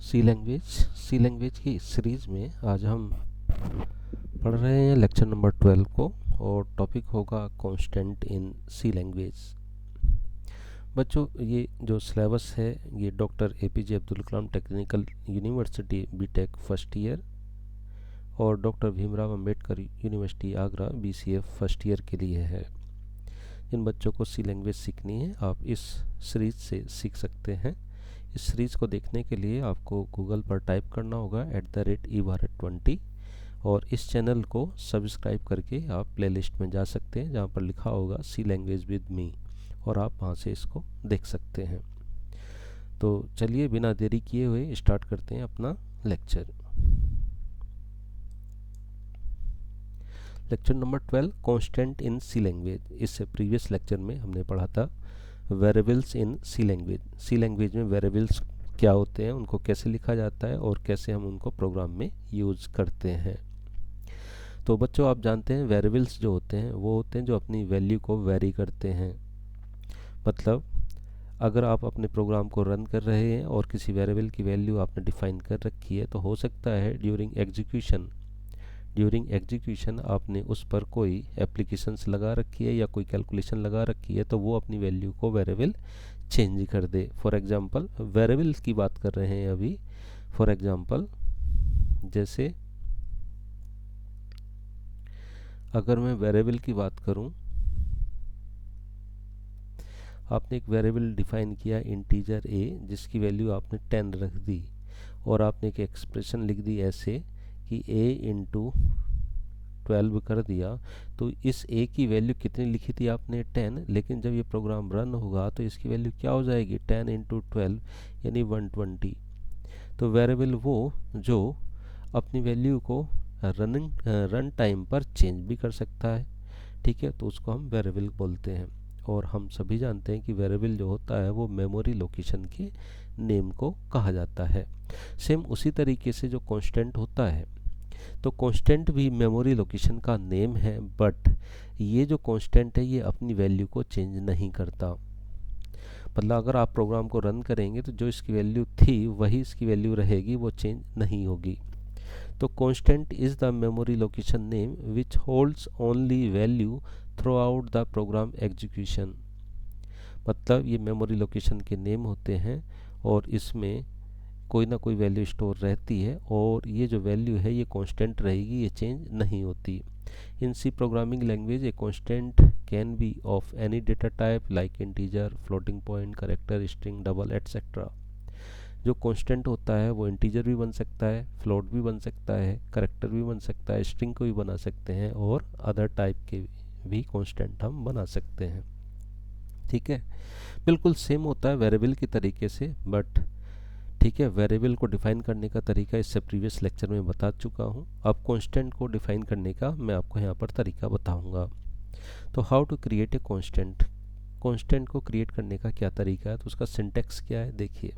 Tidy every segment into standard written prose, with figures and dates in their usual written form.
सी language की series में आज हम पढ़ रहे हैं लेक्चर नंबर 12 को और टॉपिक होगा कांस्टेंट इन सी लैंग्वेज। बच्चों, ये जो सिलेबस है ये doctor APJ Abdul Kalam technical university BTech first year और doctor Bhimrao Ambedkar university Agra BCF first year के लिए है। जिन बच्चों को सी लैंग्वेज सीखनी है आप इस सीरीज़ से सीख सकते हैं। इस सीरीज़ को देखने के लिए आपको गूगल पर टाइप करना होगा @evaret20 और इस चैनल को सब्सक्राइब करके आप प्लेलिस्ट में जा सकते हैं जहाँ पर लिखा होगा सी लैंग्वेज विद मी और आप वहाँ से इसको देख सकते हैं। तो चलिए बिना देरी किए हुए स्टार्ट करते हैं अपना lecture. Lecture number 12 constant in C language. इससे प्रीवियस लेक्चर में हमने पढ़ा था variables in C language. C language में वेरिएबल्स क्या होते हैं, उनको कैसे लिखा जाता है और कैसे हम उनको प्रोग्राम में यूज़ करते हैं। तो बच्चों, आप जानते हैं वेरिएबल्स जो होते हैं वो होते हैं जो अपनी वैल्यू को वेरी करते हैं। मतलब अगर आप अपने प्रोग्राम को रन कर रहे हैं और किसी वेरिएबल की वैल्यू आपने डिफाइन कर रखी है तो हो सकता है ड्यूरिंग एग्जीक्यूशन आपने उस पर कोई एप्लीकेशंस लगा रखी है या कोई कैलकुलेशन लगा रखी है तो वो अपनी वैल्यू को वेरिएबल चेंज कर दे। फॉर एग्जांपल वेरिएबल की बात कर रहे हैं अभी। फॉर एग्जांपल जैसे अगर मैं वेरिएबल की बात करूं, आपने एक वेरिएबल डिफाइन किया इंटीजर a जिसकी वैल्यू आपने 10 रख दी और आपने एक एक्सप्रेशन लिख दी ऐसे कि a इंटू 12 कर दिया। तो इस a की वैल्यू कितनी लिखी थी आपने 10, लेकिन जब ये प्रोग्राम रन होगा तो इसकी वैल्यू क्या हो जाएगी 10 इंटू 12 यानी 120। तो वेरिएबल वो जो अपनी वैल्यू को रन टाइम पर चेंज भी कर सकता है, ठीक है, तो उसको हम वेरिएबल बोलते हैं। और हम सभी जानते हैं कि वेरिएबल जो होता है वो मेमोरी लोकेशन के नेम को कहा जाता है। सेम उसी तरीके से जो कांस्टेंट होता है, तो कांस्टेंट भी मेमोरी लोकेशन का नेम है, बट ये जो कांस्टेंट है ये अपनी वैल्यू को चेंज नहीं करता। मतलब अगर आप प्रोग्राम को रन करेंगे तो जो इसकी वैल्यू थी वही इसकी वैल्यू रहेगी, वो चेंज नहीं होगी। तो constant is the memory location name which holds only value through out the program execution. मतलब ये मेमोरी लोकेशन के नेम होते हैं और इसमें कोई ना कोई वैल्यू स्टोर रहती है और ये जो वैल्यू है ये कांस्टेंट रहेगी, ये चेंज नहीं होती। In C programming language a constant can be of any data type like integer, floating point, character, string, double etcetera. जो कांस्टेंट होता है वो इंटीजर भी बन सकता है, फ्लोट भी बन सकता है, कैरेक्टर भी बन सकता है, स्ट्रिंग को भी बना सकते हैं और अदर टाइप के भी कांस्टेंट हम बना सकते हैं। ठीक है, बिल्कुल सेम होता है वेरिएबल की तरीके से, बट ठीक है, वेरिएबल को डिफाइन करने का तरीका इससे प्रीवियस लेक्चर में बता चुका हूँ। अब कांस्टेंट को डिफाइन करने का मैं आपको यहाँ पर तरीका बताऊँगा। तो how to create a constant. Constant को क्रिएट करने का क्या तरीका है, तो उसका सिंटेक्स क्या है देखिए।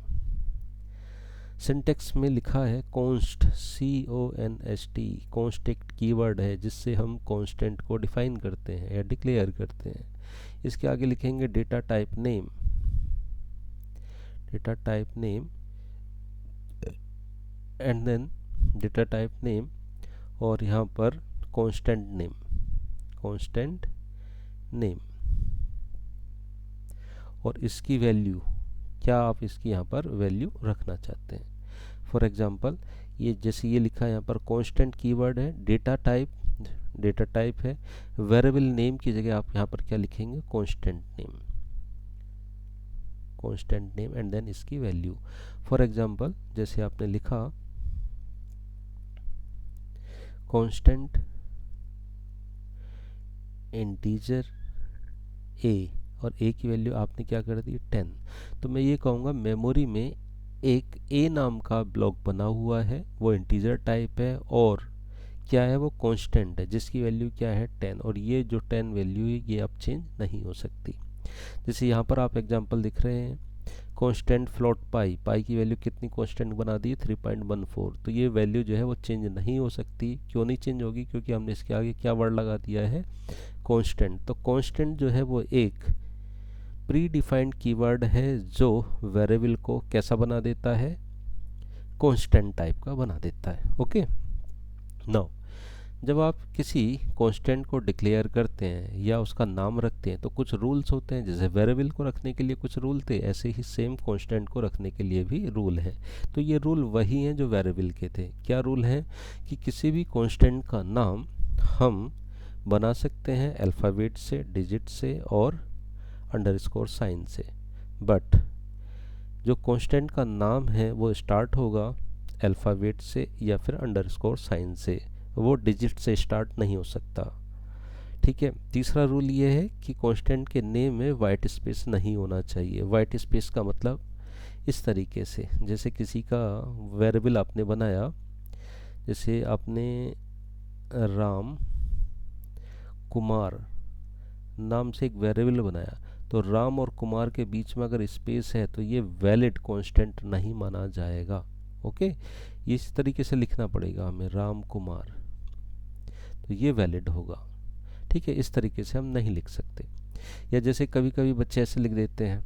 सिंटेक्स में लिखा है कॉन्स्ट, CONST। कॉन्स्ट एक कीवर्ड है जिससे हम कांस्टेंट को डिफाइन करते हैं या डिक्लेयर करते हैं। इसके आगे लिखेंगे data type name, data type name and then data type name और यहाँ पर कांस्टेंट नेम, कांस्टेंट नेम और इसकी वैल्यू क्या आप इसकी यहाँ पर वैल्यू रखना चाहते हैं। फॉर एग्जांपल ये जैसे ये लिखा है यहाँ पर कांस्टेंट कीवर्ड है, डेटा टाइप है, वेरिएबल नेम की जगह आप यहाँ पर क्या लिखेंगे कांस्टेंट नेम एंड देन इसकी वैल्यू। फॉर एग्जांपल जैसे आपने लिखा कांस्टेंट इंटीजर a और a की वैल्यू आपने क्या कर दी 10, तो मैं ये कहूँगा मेमोरी में एक a नाम का ब्लॉक बना हुआ है, वो इंटीजर टाइप है और क्या है वो कांस्टेंट है जिसकी वैल्यू क्या है 10 और ये जो 10 वैल्यू है ये अब चेंज नहीं हो सकती। जैसे यहाँ पर आप एग्जांपल दिख रहे हैं कांस्टेंट फ्लोट पाई की वैल्यू कितनी कांस्टेंट बना दी 3.14, तो ये वैल्यू जो है वो चेंज नहीं हो सकती। क्यों नहीं चेंज होगी, क्योंकि हमने इसके आगे क्या वर्ड लगा दिया है कांस्टेंट। तो कांस्टेंट जो है वो एक प्री डिफाइंड कीवर्ड है जो वेरिएबल को कैसा बना देता है, कांस्टेंट टाइप का बना देता है। ओके, नाउ जब आप किसी कांस्टेंट को डिक्लेयर करते हैं या उसका नाम रखते हैं तो कुछ रूल्स होते हैं। जैसे वेरिएबल को रखने के लिए कुछ रूल थे, ऐसे ही सेम कांस्टेंट को रखने के लिए भी रूल हैं। तो ये रूल वही हैं जो वेरिएबल के थे। क्या रूल हैं कि किसी भी कांस्टेंट का नाम हम बना सकते हैं अल्फ़ाबेट से, डिजिट से और अंडरस्कोर साइन से, बट जो कांस्टेंट का नाम है वो स्टार्ट होगा अल्फ़ाबेट से या फिर अंडरस्कोर साइन से, वो डिजिट से स्टार्ट नहीं हो सकता। ठीक है। तीसरा रूल ये है कि कांस्टेंट के नेम में वाइट स्पेस नहीं होना चाहिए। वाइट स्पेस का मतलब इस तरीके से, जैसे किसी का वेरिएबल आपने बनाया, जैसे आपने राम कुमार नाम से एक वेरिएबल बनाया, तो राम और कुमार के बीच में अगर स्पेस है तो ये वैलिड कांस्टेंट नहीं माना जाएगा। ओके, इस तरीके से लिखना पड़ेगा हमें राम कुमार, तो ये वैलिड होगा। ठीक है, इस तरीके से हम नहीं लिख सकते। या जैसे कभी कभी बच्चे ऐसे लिख देते हैं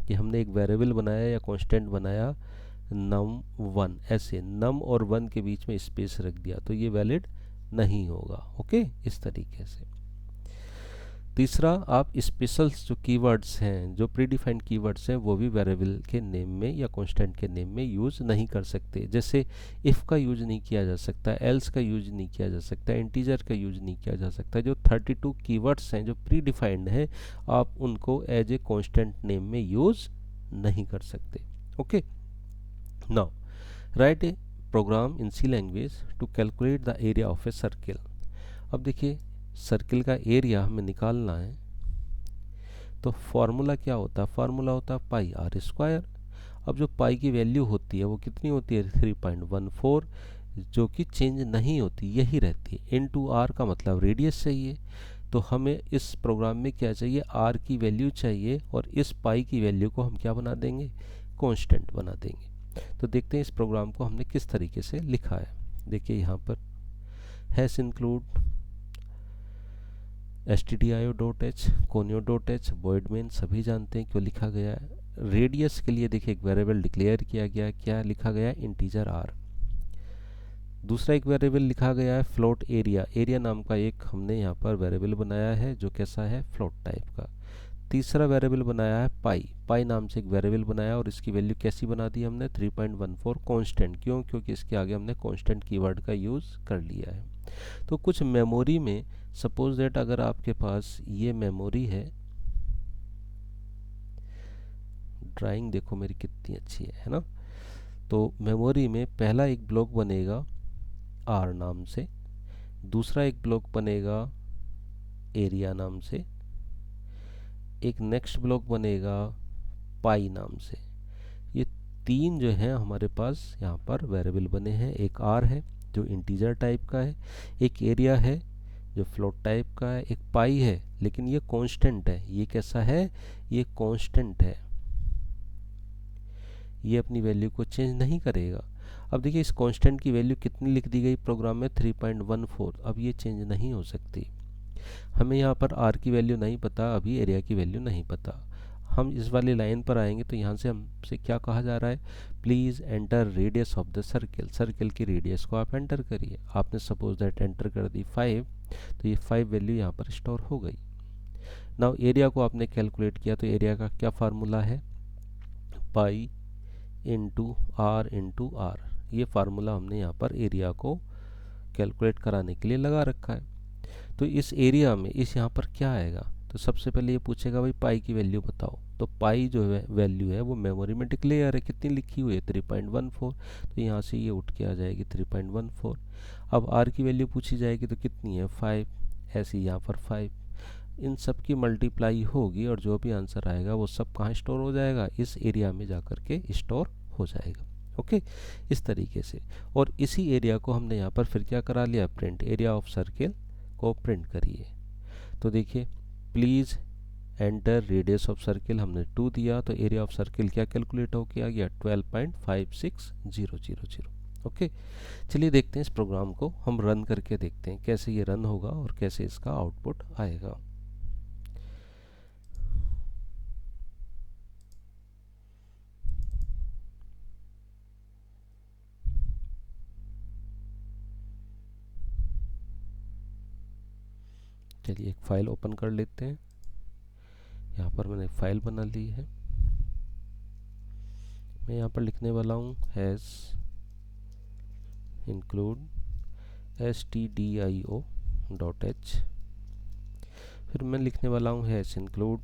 कि हमने एक वेरिएबल बनाया या कांस्टेंट बनाया नम वन, ऐसे नम और वन के बीच में स्पेस रख दिया, तो ये वैलिड नहीं होगा। ओके, इस तरीके से। तीसरा, आप स्पेशल्स जो कीवर्ड्स हैं, जो प्रीडिफाइंड कीवर्ड्स हैं, वो भी वेरिएबल के नेम में या कांस्टेंट के नेम में यूज़ नहीं कर सकते। जैसे इफ़ का यूज़ नहीं किया जा सकता, एल्स का यूज़ नहीं किया जा सकता, इंटीजर का यूज़ नहीं किया जा सकता। जो 32 कीवर्ड्स हैं जो प्रीडिफाइंड हैं, आप उनको एज ए कांस्टेंट नेम में यूज़ नहीं कर सकते। Okay, now write a program in C language to calculate the area of a circle. अब देखिए, सर्किल का एरिया हमें निकालना है, तो फार्मूला क्या होता है? फार्मूला होता है पाई आर स्क्वायर। अब जो पाई की वैल्यू होती है वो कितनी होती है? 3.14, जो कि चेंज नहीं होती, यही रहती है। इनटू आर का मतलब रेडियस चाहिए, तो हमें इस प्रोग्राम में क्या चाहिए? आर की वैल्यू चाहिए, और इस पाई की वैल्यू को हम क्या बना देंगे? कांस्टेंट बना देंगे। तो देखते हैं इस प्रोग्राम को हमने किस तरीके से लिखा है। देखिए यहाँ पर hash include stdio.h, conio.h, void main सभी जानते हैं क्यों लिखा गया है। रेडियस के लिए देखिए एक वेरिएबल डिक्लेयर किया गया, क्या लिखा गया है? Integer r। दूसरा एक वेरिएबल लिखा गया है फ्लोट एरिया। एरिया नाम का एक हमने यहाँ पर वेरिएबल बनाया है जो कैसा है? फ्लोट टाइप का। तीसरा वेरिएबल बनाया है पाई। पाई नाम से एक वेरिएबल बनाया और इसकी वैल्यू कैसी बना दी हमने? 3.14 कांस्टेंट। क्यों? क्योंकि इसके आगे हमने कांस्टेंट कीवर्ड का यूज़ कर लिया है। तो कुछ मेमोरी में, सपोज दैट अगर आपके पास ये मेमोरी है, ड्राइंग देखो मेरी कितनी अच्छी है ना। तो मेमोरी में पहला एक ब्लॉक बनेगा आर नाम से, दूसरा एक ब्लॉक बनेगा एरिया नाम से, एक नेक्स्ट ब्लॉक बनेगा पाई नाम से। ये तीन जो है हमारे पास यहाँ पर वेरिएबल बने हैं। एक आर है जो इंटीजर टाइप का है, एक एरिया है जो फ्लोट टाइप का है, एक पाई है लेकिन ये कांस्टेंट है। ये कैसा है? ये कांस्टेंट है, ये अपनी वैल्यू को चेंज नहीं करेगा। अब देखिए इस कांस्टेंट की वैल्यू कितनी लिख दी गई प्रोग्राम में? 3.14। अब ये चेंज नहीं हो सकती। हमें यहाँ पर आर की वैल्यू नहीं पता, अभी एरिया की वैल्यू नहीं पता। हम इस वाली लाइन पर आएंगे तो यहाँ से हमसे क्या कहा जा रहा है? Please enter radius of the circle. Circle की रेडियस को आप एंटर करिए। आपने सपोज दैट एंटर कर दी 5, तो ये 5 वैल्यू यहाँ पर स्टोर हो गई। नाउ एरिया को आपने कैलकुलेट किया, तो एरिया का क्या फार्मूला है? Pi into R. ये फार्मूला हमने यहाँ पर एरिया को कैलकुलेट कराने के लिए लगा रखा है। तो इस एरिया में इस यहाँ पर क्या आएगा? तो सबसे पहले ये पूछेगा भाई पाई की वैल्यू बताओ। तो पाई जो है वैल्यू है वो मेमोरी में डिक्लेयर है, कितनी लिखी हुई है? 3.14। तो यहाँ से ये उठ के आ जाएगी 3.14। अब आर की वैल्यू पूछी जाएगी तो कितनी है? 5। ऐसी यहाँ पर 5, इन सब की मल्टीप्लाई होगी और जो भी आंसर आएगा वो सब कहाँ स्टोर हो जाएगा? इस एरिया में जा कर के स्टोर हो जाएगा। ओके, इस तरीके से। और इसी एरिया को हमने यहाँ पर फिर क्या करा लिया? प्रिंट। एरिया ऑफ सर्किल को प्रिंट करिए। तो देखिए please enter radius of circle, हमने 2 दिया, तो एरिया ऑफ सर्किल क्या कैलकुलेट हो के आ गया? 12.56000। ओके, चलिए देखते हैं इस प्रोग्राम को हम रन करके देखते हैं कैसे ये रन होगा और कैसे इसका आउटपुट आएगा। चलिए एक फ़ाइल ओपन कर लेते हैं। यहाँ पर मैंने एक फ़ाइल बना ली है। मैं यहाँ पर लिखने वाला हूँ हैज़ इंक्लूड stdio.h। फिर मैं लिखने वाला हूँ हैज़ इंक्लूड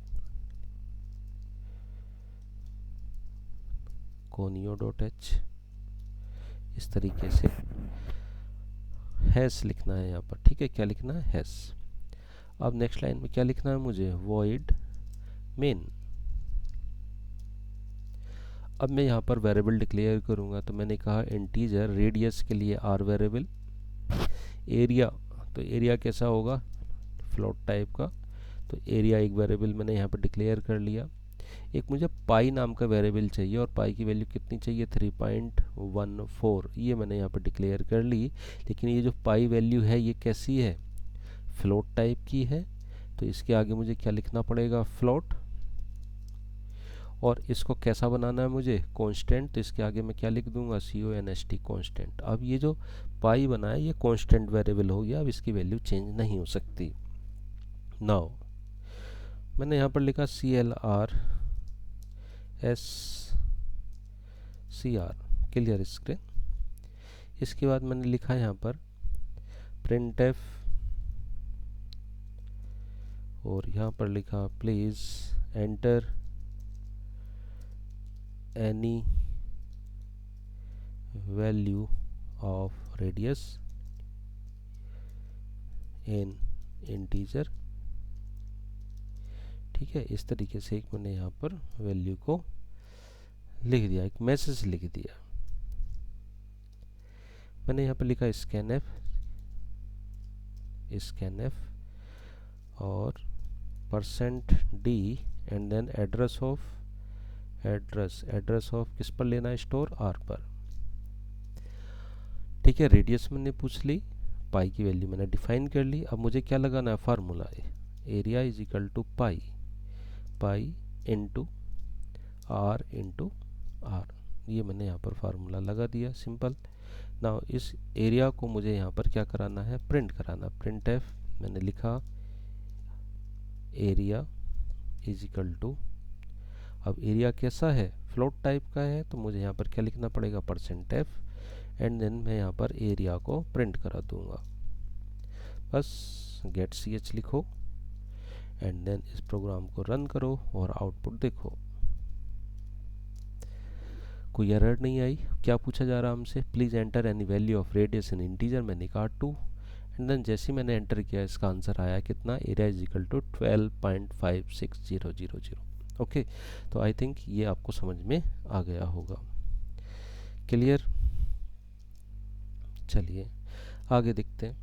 conio.h। इस तरीके से हैज़ लिखना है यहाँ पर, ठीक है। क्या लिखना है? हैज़। अब नेक्स्ट लाइन में क्या लिखना है मुझे? void main। अब मैं यहाँ पर वेरिएबल डिक्लेयर करूँगा, तो मैंने कहा इंटीजर रेडियस के लिए r वेरिएबल, एरिया, तो एरिया कैसा होगा? फ्लोट टाइप का, तो एरिया एक वेरिएबल मैंने यहाँ पर डिक्लेयर कर लिया। एक मुझे पाई नाम का वेरिएबल चाहिए, और पाई की वैल्यू कितनी चाहिए? 3.14। ये मैंने यहाँ पर डिक्लेयर कर ली। लेकिन ये जो पाई वैल्यू है ये कैसी है? फ्लोट टाइप की है। तो इसके आगे मुझे क्या लिखना पड़ेगा? फ्लोट। और इसको कैसा बनाना है मुझे? कांस्टेंट। तो इसके आगे मैं क्या लिख दूंगा? CONST constant. अब ये जो पाई बना है ये कांस्टेंट वेरिएबल हो गया, अब इसकी वैल्यू चेंज नहीं हो सकती। नाउ मैंने यहाँ पर लिखा CLR SCR, क्लियर स्क्रीन। इसके बाद मैंने लिखा यहाँ पर printf, और यहाँ पर लिखा please enter any value of radius in integer, ठीक है। इस तरीके से एक मैंने यहाँ पर वैल्यू को लिख दिया, एक मैसेज लिख दिया। मैंने यहाँ पर लिखा स्कैनएफ और %d and then address of किस पर लेना है? स्टोर R पर, ठीक है। रेडियस मैंने पूछ ली, पाई की वैल्यू मैंने डिफाइन कर ली। अब मुझे क्या लगाना है? Formula area is equal to pi into R into R। ये मैंने यहाँ पर फार्मूला लगा दिया, सिंपल। नाउ इस एरिया को मुझे यहाँ पर क्या कराना है? प्रिंट कराना। printf मैंने लिखा एरिया इज इक्वल टू, अब एरिया कैसा है? फ्लोट टाइप का है, तो मुझे यहाँ पर क्या लिखना पड़ेगा? %f एंड देन मैं यहाँ पर एरिया को प्रिंट करा दूंगा। बस गेट ch लिखो एंड देन इस प्रोग्राम को रन करो और आउटपुट देखो। कोई एरर नहीं आई। क्या पूछा जा रहा है हमसे? Please enter any value of radius in integer. मैंने कहा 2 एंड देन जैसे ही मैंने एंटर किया इसका आंसर आया कितना? Area is equal to 12.56000। Okay, तो आई थिंक ये आपको समझ में आ गया होगा। क्लियर? चलिए आगे देखते हैं।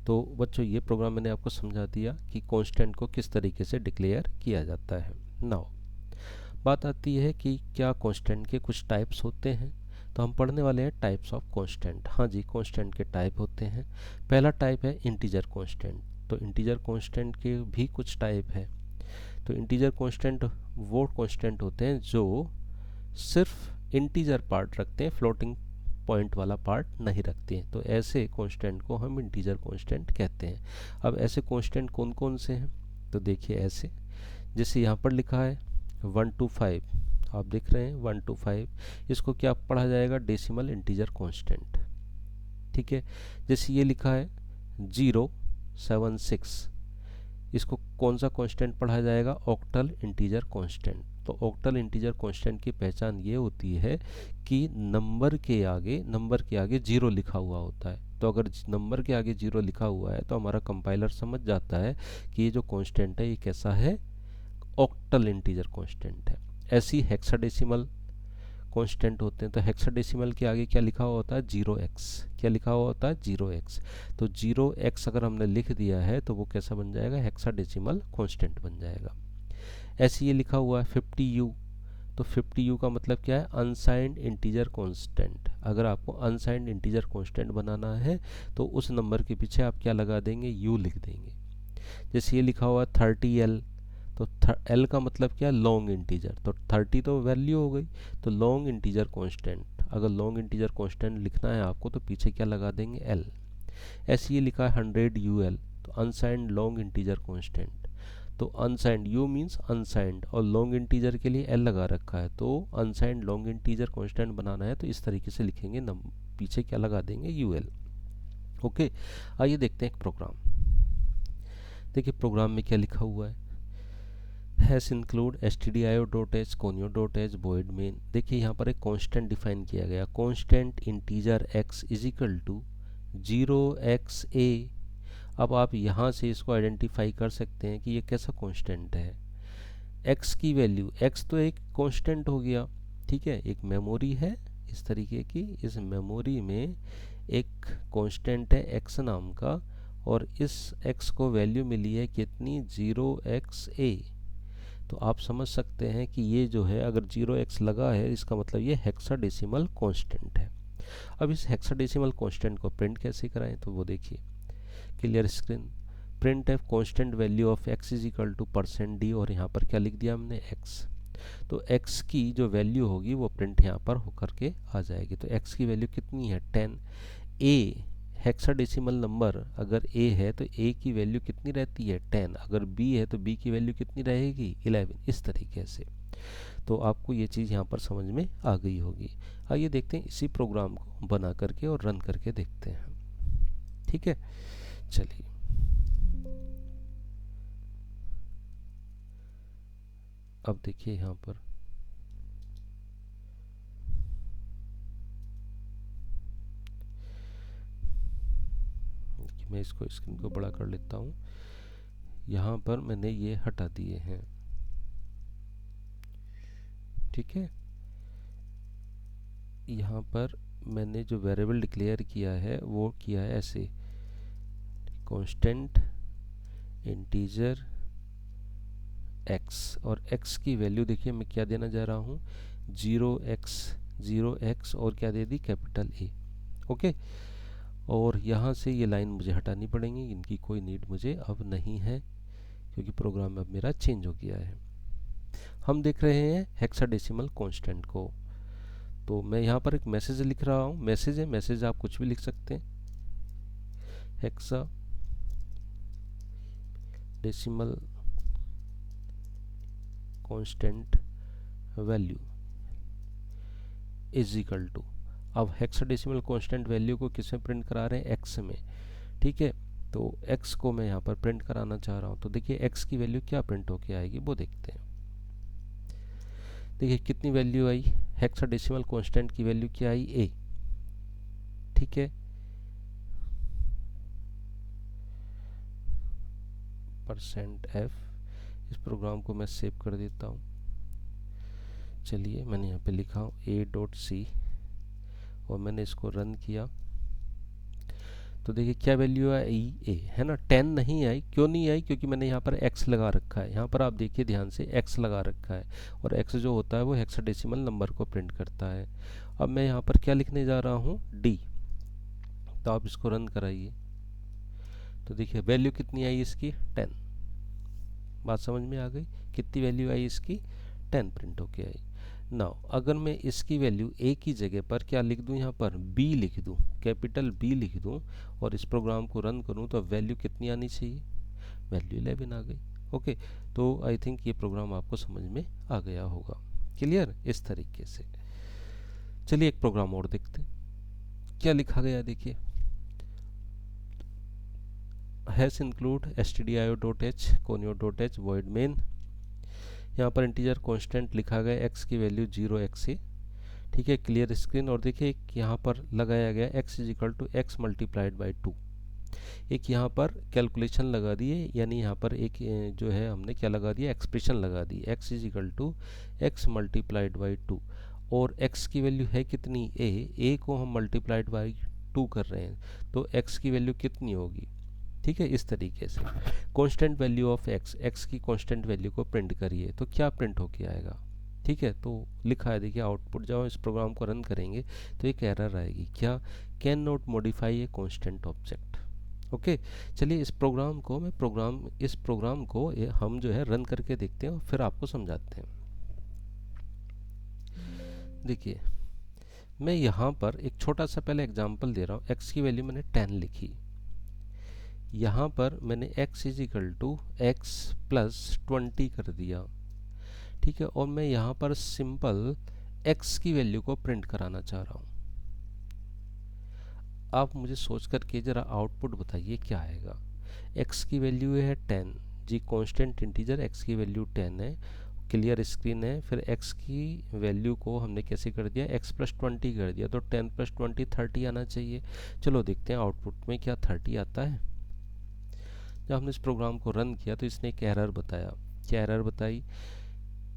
तो बच्चों ये प्रोग्राम मैंने आपको समझा दिया कि कांस्टेंट को किस तरीके से डिक्लेयर किया जाता है। नाउ बात आती है कि क्या कांस्टेंट के कुछ टाइप्स होते हैं, तो हम पढ़ने वाले हैं टाइप्स ऑफ कांस्टेंट। हाँ जी, कांस्टेंट के टाइप होते हैं। पहला टाइप है इंटीजर कांस्टेंट। तो इंटीजर कांस्टेंट के भी कुछ टाइप है। तो इंटीजर कांस्टेंट वो कांस्टेंट होते हैं जो सिर्फ इंटीजर पार्ट रखते हैं, फ्लोटिंग पॉइंट वाला पार्ट नहीं रखते हैं। तो ऐसे कांस्टेंट को हम इंटीजर कांस्टेंट कहते हैं। अब ऐसे कांस्टेंट कौन कौन से हैं? तो देखिए ऐसे, जैसे यहाँ पर लिखा है 1 to 5, आप देख रहे हैं 1 to 5, इसको क्या पढ़ा जाएगा? डेसिमल इंटीजर कांस्टेंट, ठीक है। जैसे ये लिखा है 076, इसको कौन सा कांस्टेंट पढ़ा जाएगा? Octal integer constant. तो ऑक्टल इंटीजर कांस्टेंट की पहचान ये होती है कि नंबर के आगे 0 लिखा हुआ होता है। तो अगर नंबर के आगे 0 लिखा हुआ है तो हमारा कंपाइलर समझ जाता है कि ये जो कांस्टेंट है ये कैसा है? ऑक्टल इंटीजर कांस्टेंट है। ऐसी हेक्साडेसिमल कांस्टेंट होते हैं। तो हेक्साडेसिमल के आगे क्या लिखा हुआ होता है? 0x। क्या लिखा हुआ होता है? 0x। तो 0x अगर हमने लिख दिया है तो वो कैसा बन जाएगा? हेक्साडेसिमल कांस्टेंट बन जाएगा। ऐसे ये लिखा हुआ है 50u। तो 50u का मतलब क्या है? Unsigned integer constant. अगर आपको अनसाइंड इंटीजर कांस्टेंट बनाना है तो उस नंबर के पीछे आप क्या लगा देंगे? u लिख देंगे। जैसे ये लिखा हुआ 30l, तो l का मतलब क्या है? Long integer. तो 30 तो वैल्यू हो गई, तो लॉन्ग इंटीजर कांस्टेंट। अगर लॉन्ग इंटीजर कांस्टेंट लिखना है आपको तो पीछे क्या लगा देंगे? l। ऐसे ये लिखा है 100ul, तो तो अनसाइंड लॉन्ग इंटीजर कांस्टेंट, तो अनसाइंड यू मीन्स अनसाइंड और लॉन्ग इंटीजर के लिए एल लगा रखा है, तो अनसाइंड लॉन्ग इंटीजर कांस्टेंट बनाना है तो इस तरीके से लिखेंगे, पीछे क्या लगा देंगे, यू एल। ओके, आइए देखते हैं एक प्रोग्राम। देखिए प्रोग्राम में क्या लिखा हुआ है, hash include stdio.h conio.h void main। देखिए यहाँ पर एक कांस्टेंट डिफाइन किया गया, constant integer x is equal to 0xa। अब आप यहाँ से इसको आइडेंटिफाई कर सकते हैं कि ये कैसा कांस्टेंट है। x की वैल्यू, x तो एक कांस्टेंट हो गया, ठीक है, एक मेमोरी है इस तरीके की, इस मेमोरी में एक कांस्टेंट है x नाम का, और इस x को वैल्यू मिली है कितनी, 0xa। तो आप समझ सकते हैं कि ये जो है अगर 0x लगा है इसका मतलब ये हेक्साडेसिमल कांस्टेंट है। अब इस हेक्साडेसिमल कांस्टेंट को प्रिंट कैसे कराएं, तो वो देखिए, clear screen, printf constant value of x is equal to %d, और यहाँ पर क्या लिख दिया हमने, x। तो x की जो वैल्यू होगी वो प्रिंट यहाँ पर होकर के आ जाएगी। तो x की वैल्यू कितनी है, 10। a हेक्साडेसिमल नंबर अगर a है तो a की वैल्यू कितनी रहती है, 10। अगर b है तो b की वैल्यू कितनी रहेगी, 11। इस तरीके से तो आपको ये चीज़ यहाँ पर समझ में आ गई होगी। आइए देखते हैं इसी प्रोग्राम को बना करके और रन करके देखते हैं, ठीक है। चलिए अब देखिए यहाँ पर मैं इसको स्क्रीन को बड़ा कर लेता हूँ। यहाँ पर मैंने ये हटा दिए हैं, ठीक है। यहाँ पर मैंने जो वेरिएबल डिक्लेयर किया है वो किया है ऐसे, कांस्टेंट इंटीजर x, और x की वैल्यू देखिए मैं क्या देना जा रहा हूँ, 0x और क्या दे दी, कैपिटल A। ओके, और यहाँ से ये लाइन मुझे हटानी पड़ेंगी, इनकी कोई नीड मुझे अब नहीं है क्योंकि प्रोग्राम अब मेरा चेंज हो गया है। हम देख रहे हैं हेक्साडेसिमल कांस्टेंट को, तो मैं यहाँ पर एक मैसेज लिख रहा हूँ, मैसेज है, मैसेज आप कुछ भी लिख सकते हैं, hexadecimal constant value is equal to, अब हेक्साडेसिमल कांस्टेंट वैल्यू को किस में प्रिंट करा रहे हैं, x में, ठीक है। तो x को मैं यहाँ पर प्रिंट कराना चाह रहा हूँ, तो देखिए x की वैल्यू क्या प्रिंट होके आएगी वो देखते हैं। देखिए कितनी वैल्यू आई, हेक्साडेसिमल कांस्टेंट की वैल्यू क्या आई, a, ठीक है। %f, इस प्रोग्राम को मैं सेव कर देता हूँ। चलिए मैंने यहाँ पे लिखा हूँ a.c और मैंने इसको रन किया, तो देखिए क्या वैल्यू आई, ए है ना, 10 नहीं आई। क्यों नहीं आई, क्योंकि मैंने यहाँ पर x लगा रखा है, यहाँ पर आप देखिए ध्यान से x लगा रखा है, और x जो होता है वो हेक्साडेसिमल नंबर को प्रिंट करता है। अब मैं यहाँ पर क्या लिखने जा रहा हूँ, d, तो आप इसको रन कराइए, तो देखिए वैल्यू कितनी आई इसकी, 10। बात समझ में आ गई, कितनी वैल्यू आई इसकी, 10 प्रिंट होके आई। नाउ अगर मैं इसकी वैल्यू a की जगह पर क्या लिख दूं, यहाँ पर b लिख दूं, कैपिटल B लिख दूं, और इस प्रोग्राम को रन करूं, तो वैल्यू कितनी आनी चाहिए, वैल्यू 11 आ गई। ओके, तो आई थिंक ये प्रोग्राम आपको समझ में आ गया होगा, क्लियर, इस तरीके से। चलिए एक प्रोग्राम और देखते हैं क्या लिखा गया, देखिए, hash include stdio.h conio.h void main। यहाँ पर इंटीजर कांस्टेंट लिखा गया, x की वैल्यू 0x, ठीक है, क्लियर स्क्रीन। और देखिए यहाँ पर लगाया गया x is equal to x multiplied by 2, एक यहाँ पर कैलकुलेशन लगा दिए, यानी यहाँ पर एक जो है हमने क्या लगा दिया, एक्सप्रेशन लगा दी, x is equal to x multiplied by 2, और x की वैल्यू है कितनी, a को हम मल्टीप्लाइड बाई 2 कर रहे हैं, तो x की वैल्यू कितनी होगी, ठीक है। इस तरीके से कांस्टेंट वैल्यू ऑफ x की कांस्टेंट वैल्यू को प्रिंट करिए, तो क्या प्रिंट होके आएगा, ठीक है। तो लिखा है, देखिए आउटपुट, जब इस प्रोग्राम को रन करेंगे तो एक एरर आएगी, क्या, can not modify a constant object. Okay, चलिए इस प्रोग्राम को हम जो है रन करके देखते हैं और फिर आपको समझाते हैं। देखिए मैं यहाँ पर एक छोटा सा पहले एग्जांपल दे रहा हूँ, x की वैल्यू मैंने 10 लिखी, यहाँ पर मैंने x is equal to x plus 20 कर दिया, ठीक है, और मैं यहाँ पर सिंपल x की वैल्यू को प्रिंट कराना चाह रहा हूँ। आप मुझे सोच करके ज़रा आउटपुट बताइए क्या आएगा। x की वैल्यू है 10 जी, कांस्टेंट इंटीजर x की वैल्यू 10 है, क्लियर स्क्रीन है। फिर x की वैल्यू को हमने कैसे कर दिया, x प्लस 20 कर दिया, तो 10 प्लस 20 30 आना चाहिए। चलो देखते हैं आउटपुट में क्या 30 आता है। जब हमने इस प्रोग्राम को रन किया तो इसने एक एरर बताया। क्या एरर बताई,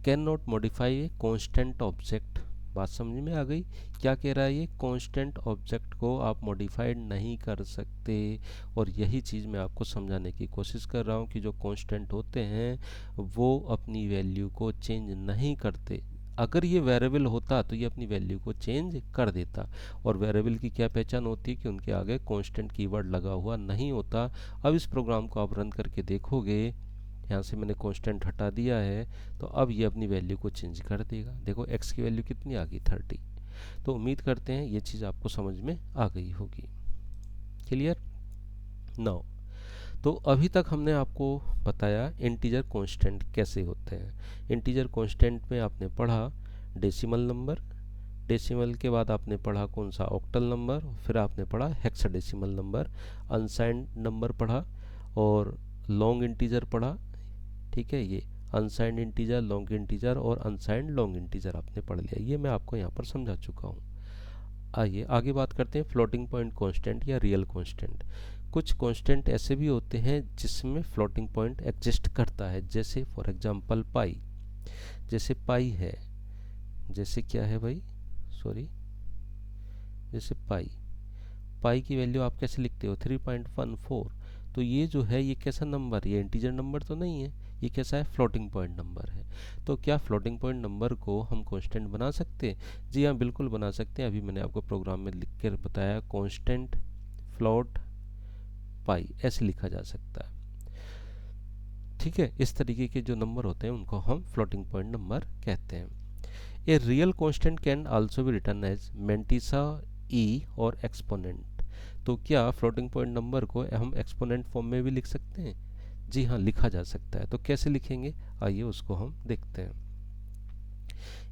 can not modify a constant object. बात समझ में आ गई। क्या कह रहा है ये, कांस्टेंट ऑब्जेक्ट को आप मॉडिफाइड नहीं कर सकते। और यही चीज़ मैं आपको समझाने की कोशिश कर रहा हूँ कि जो कांस्टेंट होते हैं वो अपनी वैल्यू को चेंज नहीं करते। अगर ये वेरिएबल होता तो ये अपनी वैल्यू को चेंज कर देता। और वेरिएबल की क्या पहचान होती है कि उनके आगे कांस्टेंट कीवर्ड लगा हुआ नहीं होता। अब इस प्रोग्राम को आप रन करके देखोगे, यहाँ से मैंने कांस्टेंट हटा दिया है, तो अब ये अपनी वैल्यू को चेंज कर देगा। देखो x की वैल्यू कितनी आ गई, 30। तो उम्मीद करते हैं ये चीज़ आपको समझ में आ गई होगी। Clear now. तो अभी तक हमने आपको बताया इंटीजर कांस्टेंट कैसे होते हैं। इंटीजर कांस्टेंट में आपने पढ़ा डेसिमल नंबर, डेसिमल के बाद आपने पढ़ा कौन सा, ऑक्टल नंबर, फिर आपने पढ़ा हेक्साडेसिमल नंबर, अनसाइंड नंबर पढ़ा, और लॉन्ग इंटीजर पढ़ा। ठीक है, ये अनसाइंड इंटीजर, लॉन्ग इंटीजर और अनसाइंड लॉन्ग इंटीजर आपने पढ़ लिया। ये मैं आपको यहाँ पर समझा चुका हूँ। आइए आगे बात करते हैं फ्लोटिंग पॉइंट कांस्टेंट या रियल कांस्टेंट। कुछ कांस्टेंट ऐसे भी होते हैं जिसमें फ्लोटिंग पॉइंट एग्जिस्ट करता है, जैसे फॉर एग्जांपल पाई। जैसे पाई है, जैसे क्या है भाई, सॉरी, जैसे पाई। पाई की वैल्यू आप कैसे लिखते हो, 3.14। तो ये जो है ये कैसा नंबर, ये इंटीजर नंबर तो नहीं है, ये कैसा है, फ्लोटिंग पॉइंट नंबर है। तो क्या फ्लोटिंग पॉइंट नंबर को हम कांस्टेंट बना सकते हैं? जी हाँ, बिल्कुल बना सकते हैं। अभी मैंने आपको प्रोग्राम में लिख कर बताया, कांस्टेंट फ्लोट पाई ऐसे लिखा जा सकता है। ठीक है, इस तरीके के जो नंबर होते हैं उनको हम फ्लोटिंग पॉइंट नंबर कहते हैं। A real constant can also be written as mantissa e और एक्सपोनेंट। तो क्या फ्लोटिंग पॉइंट नंबर को हम एक्सपोनेंट फॉर्म में भी लिख सकते हैं? जी हाँ, लिखा जा सकता है। तो कैसे लिखेंगे, आइए उसको हम देखते हैं।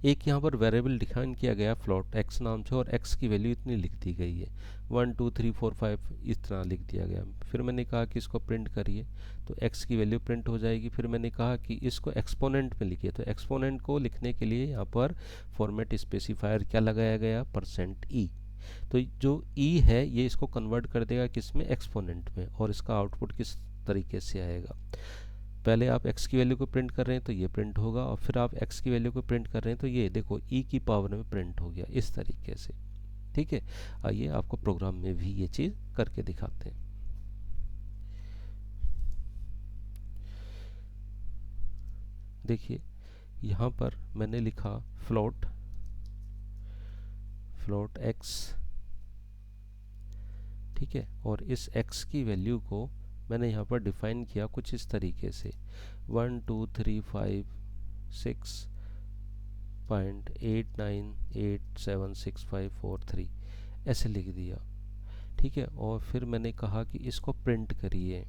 एक यहाँ पर वेरिएबल डिफाइन किया गया फ्लोट x नाम से, और x की वैल्यू इतनी लिख दी गई है, 1 2 3 4 5 इस तरह लिख दिया गया। फिर मैंने कहा कि इसको प्रिंट करिए, तो x की वैल्यू प्रिंट हो जाएगी। फिर मैंने कहा कि इसको एक्सपोनेंट में लिखिए, तो एक्सपोनेंट को लिखने के लिए यहाँ पर फॉर्मेट स्पेसिफायर क्या लगाया गया, %e। तो जो e है ये इसको कन्वर्ट कर देगा किस में, एक्सपोनेंट में, और इसका आउटपुट किस तरीके से आएगा। पहले आप x की वैल्यू को प्रिंट कर रहे हैं तो ये प्रिंट होगा, और फिर आप x की वैल्यू को प्रिंट कर रहे हैं तो ये देखो e की पावर में प्रिंट हो गया इस तरीके से। ठीक है, आइए आपको प्रोग्राम में भी ये चीज़ करके दिखाते हैं। देखिए यहाँ पर मैंने लिखा फ्लोट x, ठीक है, और इस x की वैल्यू को मैंने यहाँ पर डिफाइन किया कुछ इस तरीके से, 1 2 3 5 6.89876543 ऐसे लिख दिया। ठीक है, और फिर मैंने कहा कि इसको प्रिंट करिए,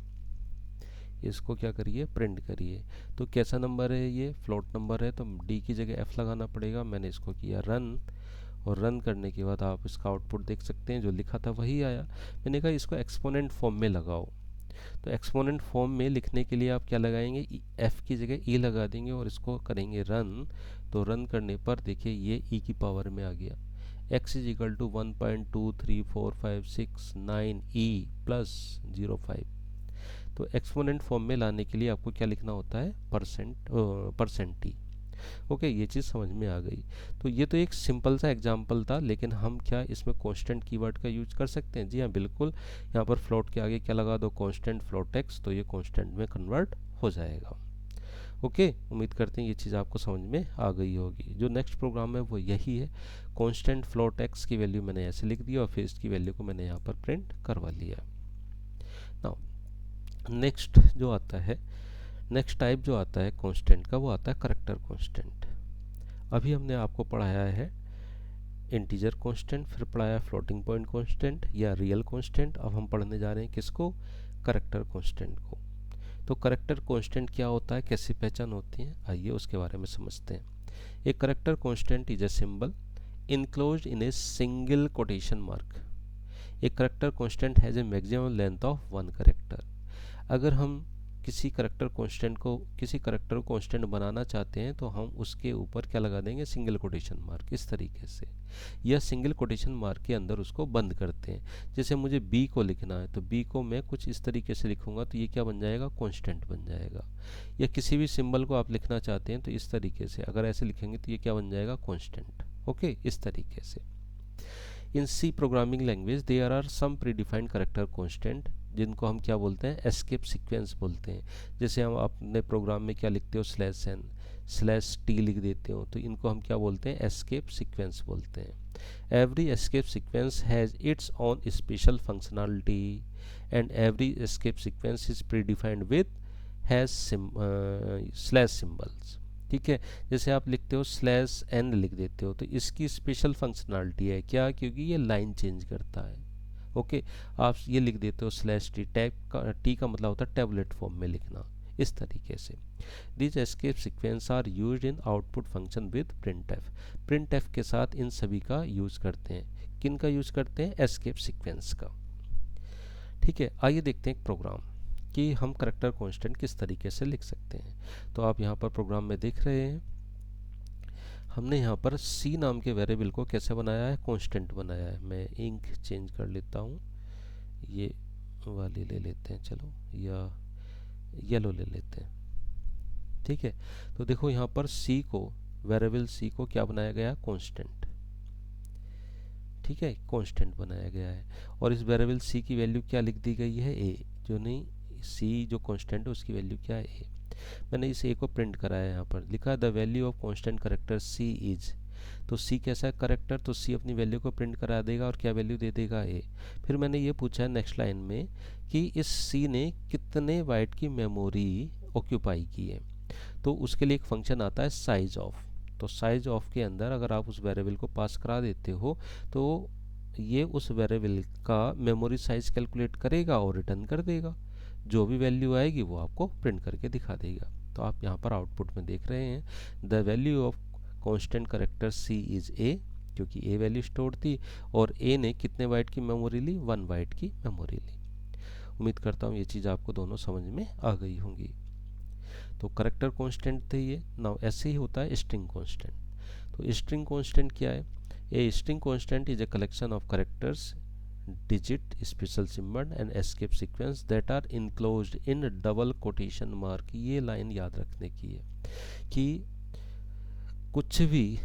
इसको क्या करिए, प्रिंट करिए। तो कैसा नंबर है ये, फ्लोट नंबर है, तो डी की जगह एफ लगाना पड़ेगा। मैंने इसको किया रन, और रन करने के बाद आप इसका आउटपुट देख सकते हैं, जो लिखा था वही आया। मैंने कहा इसको एक्सपोनेंट फॉर्म में लगाओ, तो एक्सपोनेंट फॉर्म में लिखने के लिए आप क्या लगाएंगे, एफ की जगह ई लगा देंगे, और इसको करेंगे रन। तो रन करने पर देखिए ये ई की पावर में आ गया, x is equal to 1.23456 e plus 05। तो एक्सपोनेंट फॉर्म में लाने के लिए आपको क्या लिखना होता है, %t। ओके, ये चीज़ समझ में आ गई। तो ये तो एक सिंपल सा एग्जांपल था, लेकिन हम क्या इसमें कांस्टेंट कीवर्ड का यूज कर सकते हैं? जी हाँ, बिल्कुल। यहाँ पर फ्लोट के आगे क्या लगा दो, कांस्टेंट फ्लोट x, तो ये कांस्टेंट में कन्वर्ट हो जाएगा। ओके, उम्मीद करते हैं ये चीज़ आपको समझ में आ गई होगी। जो नेक्स्ट प्रोग्राम है वो यही है, कांस्टेंट फ्लोट x की वैल्यू मैंने ऐसे लिख दिया, और फिर इसकी वैल्यू को मैंने यहाँ पर प्रिंट करवा लिया। नाउ नेक्स्ट जो आता है, नेक्स्ट टाइप जो आता है कांस्टेंट का, वो आता है करैक्टर कांस्टेंट। अभी हमने आपको पढ़ाया है इंटीजर कांस्टेंट, फिर पढ़ाया फ्लोटिंग पॉइंट कांस्टेंट या रियल कांस्टेंट। अब हम पढ़ने जा रहे हैं किसको, करेक्टर कांस्टेंट को। तो करेक्टर कांस्टेंट क्या होता है, कैसी पहचान होती है, आइए उसके बारे में समझते हैं। A character constant is a symbol enclosed in a single quotation mark. A character constant has a maximum length of one character. अगर हम किसी करेक्टर कांस्टेंट बनाना चाहते हैं तो हम उसके ऊपर क्या लगा देंगे, सिंगल कोटेशन मार्क, इस तरीके से, या सिंगल कोटेशन मार्क के अंदर उसको बंद करते हैं। जैसे मुझे बी को लिखना है तो बी को मैं कुछ इस तरीके से लिखूंगा तो ये क्या बन जाएगा, कांस्टेंट बन जाएगा। या किसी भी सिंबल को आप लिखना चाहते हैं तो इस तरीके से अगर ऐसे लिखेंगे तो ये क्या बन जाएगा, कांस्टेंट। ओके, इस तरीके से। In C programming language there are some predefined character constant जिनको हम क्या बोलते हैं, एस्केप सीक्वेंस बोलते हैं। जैसे हम अपने प्रोग्राम में क्या लिखते हो, /n /t लिख देते हो, तो इनको हम क्या बोलते हैं, एस्केप सीक्वेंस बोलते हैं। Every escape sequence has its own special functionality and every escape sequence is predefined with has slash symbols. ठीक है, जैसे आप लिखते हो /n लिख देते हो तो इसकी स्पेशल फंक्शनैलिटी है क्या, क्योंकि ये लाइन चेंज करता है। ओके, आप ये लिख देते हो /t, टी का मतलब होता है टैबलेट फॉर्म में लिखना, इस तरीके से। This escape sequence are used in output function with printf के साथ इन सभी का यूज करते हैं। किन का यूज करते हैं, एस्केप सीक्वेंस का। ठीक है, आइए देखते हैं एक प्रोग्राम कि हम करेक्टर कांस्टेंट किस तरीके से लिख सकते हैं। तो आप यहाँ पर प्रोग्राम में देख रहे हैं, हमने यहाँ पर c नाम के वेरिएबल को कैसे बनाया है, कांस्टेंट बनाया है। मैं इंक चेंज कर लेता हूँ, ये वाली ले लेते हैं चलो, या येलो ले लेते हैं। ठीक है, तो देखो यहाँ पर c को, वेरिएबल c को क्या बनाया गया, कांस्टेंट। ठीक है, कांस्टेंट बनाया गया है। और इस वेरिएबल c की वैल्यू क्या लिख दी गई है, a, जो नहीं c जो कांस्टेंट है उसकी वैल्यू क्या है, a। मैंने इस a को प्रिंट कराया, यहाँ पर लिखा the value of constant character c is. तो c कैसा है, करेक्टर, तो c अपनी वैल्यू को प्रिंट करा देगा और क्या वैल्यू दे देगा, a। फिर मैंने ये पूछा है नेक्स्ट लाइन में कि इस c ने कितने बाइट की मेमोरी ऑक्यूपाई की है। तो उसके लिए एक फंक्शन आता है साइज ऑफ। तो साइज ऑफ के अंदर अगर आप उस वेरिएबल को पास करा देते हो तो ये उस वेरिएबल का मेमोरी साइज कैलकुलेट करेगा और रिटर्न कर देगा। जो भी वैल्यू आएगी वो आपको प्रिंट करके दिखा देगा। तो आप यहाँ पर आउटपुट में देख रहे हैं the value of constant character c is a, क्योंकि a वैल्यू स्टोर थी और a ने कितने बाइट की मेमोरी ली, 1 बाइट की मेमोरी ली। उम्मीद करता हूँ ये चीज़ आपको दोनों समझ में आ गई होंगी। तो करेक्टर कांस्टेंट थे ये। नाउ ऐसे ही होता है स्ट्रिंग कांस्टेंट। तो स्ट्रिंग कांस्टेंट क्या है, a string constant is a collection of characters, digit, special symbol and escape sequence that are enclosed in double quotation mark। ये लाइन याद रखने की है कि कुछ भी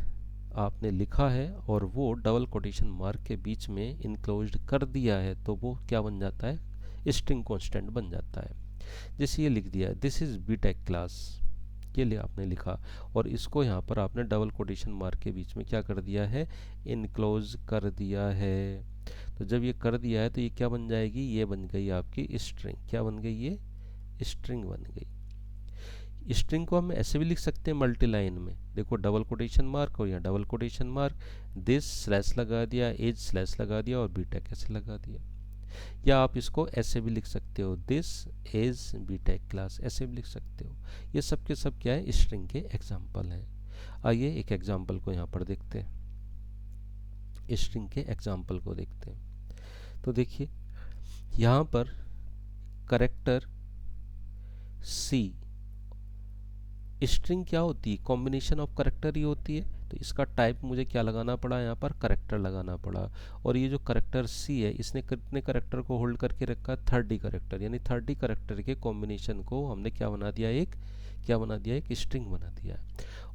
आपने लिखा है और वो डबल कोटेशन मार्क के बीच में इनक्लोज्ड कर दिया है तो वो क्या बन जाता है, स्ट्रिंग कांस्टेंट बन जाता है। जैसे ये लिख दिया दिस इज बीटेक क्लास, ये लिए आपने लिखा और इसको यहाँ पर आपने डबल कोटेशन मार्क के बीच में क्या कर दिया है, इनक्लोज कर दिया है। तो जब ये कर दिया है तो ये क्या बन जाएगी, ये बन गई आपकी स्ट्रिंग। क्या बन गई, ये स्ट्रिंग बन गई। स्ट्रिंग को हम ऐसे भी लिख सकते हैं मल्टी लाइन में, देखो डबल कोटेशन मार्क और यहाँ double quotation mark, this slash लगा दिया, एज स्लैश लगा दिया और बीटेक ऐसे लगा दिया। या आप इसको ऐसे भी लिख सकते हो, दिस इज बीटेक क्लास, ऐसे भी लिख सकते हो। ये सब के सब क्या है, स्ट्रिंग के एग्जाम्पल हैं। आइए एक एग्जाम्पल को यहाँ पर देखते हैं, स्ट्रिंग के एग्जाम्पल को देखते हैं। तो देखिए यहाँ पर करेक्टर C, स्ट्रिंग क्या होती है, कॉम्बिनेशन ऑफ करेक्टर ही होती है। तो इसका टाइप मुझे क्या लगाना पड़ा, यहाँ पर करेक्टर लगाना पड़ा। और ये जो करेक्टर C है इसने कितने करेक्टर को होल्ड करके रखा, 30 करेक्टर, यानी 30 करेक्टर के कॉम्बिनेशन को हमने क्या बना दिया, एक स्ट्रिंग बना दिया।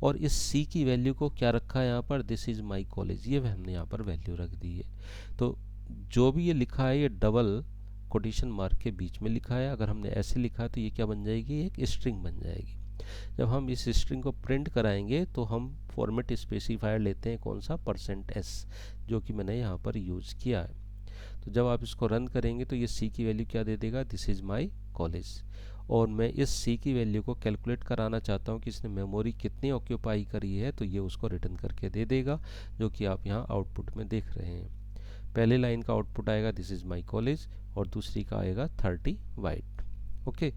और इस C की वैल्यू को क्या रखा है यहाँ पर, दिस इज माई कॉलेज, ये हमने यहाँ पर वैल्यू रख दी है। तो जो भी ये लिखा है ये डबल कोटेशन मार्क के बीच में लिखा है। अगर हमने ऐसे लिखा है तो ये क्या बन जाएगी, एक स्ट्रिंग बन जाएगी। जब हम इस स्ट्रिंग को प्रिंट कराएंगे तो हम फॉर्मेट स्पेसिफायर लेते हैं, कौन सा, %s, जो कि मैंने यहाँ पर यूज़ किया है। तो जब आप इसको रन करेंगे तो ये C की वैल्यू क्या दे देगा, दिस इज़ माई कॉलेज। और मैं इस C की वैल्यू को कैलकुलेट कराना चाहता हूँ कि इसने मेमोरी कितनी ऑक्यूपाई करी है, तो ये उसको रिटर्न करके दे देगा, जो कि आप यहाँ आउटपुट में देख रहे हैं। पहले लाइन का आउटपुट आएगा दिस इज़ माई कॉलेज, और दूसरी का आएगा 30 वाइट। ओके,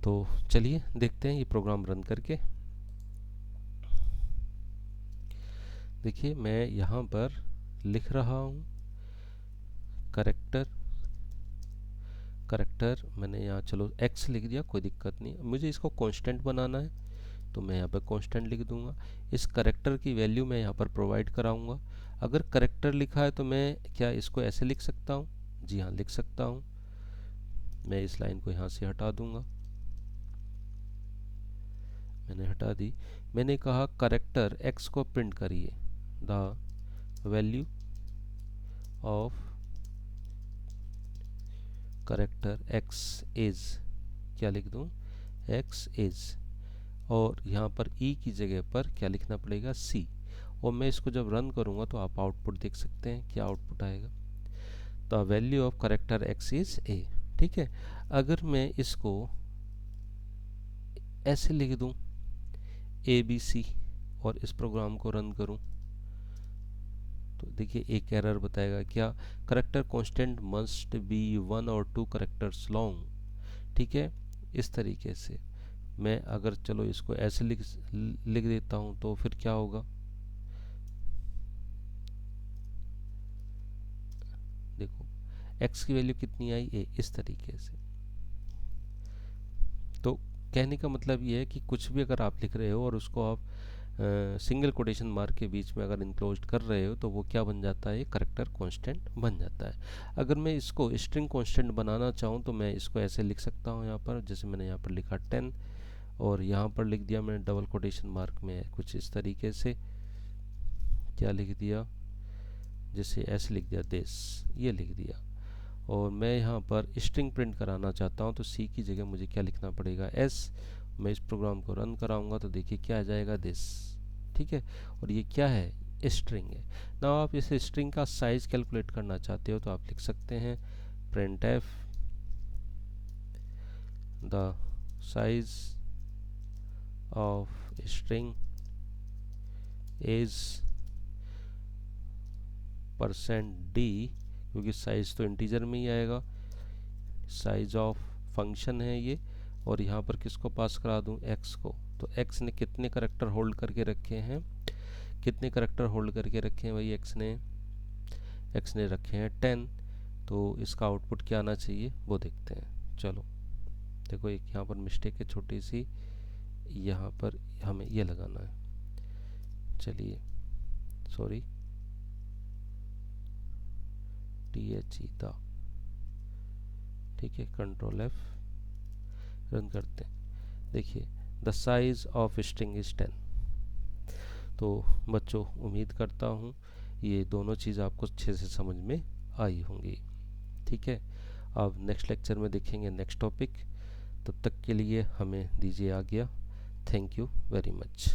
तो चलिए देखते हैं ये प्रोग्राम रन करके। देखिए मैं यहाँ पर लिख रहा हूँ करेक्टर मैंने यहाँ चलो x लिख दिया, कोई दिक्कत नहीं। मुझे इसको कांस्टेंट बनाना है तो मैं यहाँ पर कांस्टेंट लिख दूंगा। इस करेक्टर की वैल्यू मैं यहाँ पर प्रोवाइड कराऊंगा। अगर करेक्टर लिखा है तो मैं क्या इसको ऐसे लिख सकता हूँ? जी हाँ, लिख सकता हूँ। मैं इस लाइन को यहाँ से हटा दूंगा, मैंने हटा दी। मैंने कहा करेक्टर x को प्रिंट करिए, the value of character x is, क्या लिख दूँ? x इज, और यहाँ पर e की जगह पर क्या लिखना पड़ेगा? c। और मैं इसको जब रन करूँगा तो आप आउटपुट देख सकते हैं, क्या आउटपुट आएगा? The value of character x is a। ठीक है, अगर मैं इसको ऐसे लिख दूँ ABC और इस प्रोग्राम को रन करूँ तो देखिए एक एरर बताएगा, क्या करेक्टर कांस्टेंट मस्ट बी 1 और 2 करेक्टर्स लॉन्ग। ठीक है, इस तरीके से मैं अगर चलो इसको ऐसे लिख देता हूँ तो फिर क्या होगा? देखो x की वैल्यू कितनी आई? a। इस तरीके से। तो कहने का मतलब ये है कि कुछ भी अगर आप लिख रहे हो और उसको आप सिंगल कोटेशन मार्क के बीच में अगर इनक्लोज कर रहे हो तो वो क्या बन जाता है? करेक्टर कांस्टेंट बन जाता है। अगर मैं इसको स्ट्रिंग कांस्टेंट बनाना चाहूँ तो मैं इसको ऐसे लिख सकता हूँ यहाँ पर, जैसे मैंने यहाँ पर लिखा 10 और यहाँ पर लिख दिया मैंने डबल कोटेशन मार्क में कुछ इस तरीके से, क्या लिख दिया? जैसे ऐसे लिख दिया दिस, ये लिख दिया। और मैं यहाँ पर स्ट्रिंग प्रिंट कराना चाहता हूँ तो सी की जगह मुझे क्या लिखना पड़ेगा? एस। मैं इस प्रोग्राम को रन कराऊंगा तो देखिए क्या आ जाएगा? दिस। ठीक है, और ये क्या है? स्ट्रिंग है ना। आप इस स्ट्रिंग का साइज कैलकुलेट करना चाहते हो तो आप लिख सकते हैं printf the size of string is %d, क्योंकि साइज तो इंटीजर में ही आएगा। साइज ऑफ फंक्शन है ये, और यहाँ पर किसको पास करा दूँ? x को। तो x ने कितने करेक्टर होल्ड करके रखे हैं? कितने करेक्टर होल्ड करके रखे हैं भाई? x ने रखे हैं 10। तो इसका आउटपुट क्या आना चाहिए वो देखते हैं। चलो देखो एक यहाँ पर मिस्टेक है छोटी सी, यहाँ पर हमें ये लगाना है। चलिए सॉरी, THE द। ठीक है, कंट्रोल F, रन करते हैं। देखिए the size of string is 10। तो बच्चों उम्मीद करता हूँ ये दोनों चीज़ आपको अच्छे से समझ में आई होंगी। ठीक है, अब नेक्स्ट लेक्चर में देखेंगे नेक्स्ट टॉपिक। तब तक के लिए हमें दीजिए आज्ञा। Thank you very much.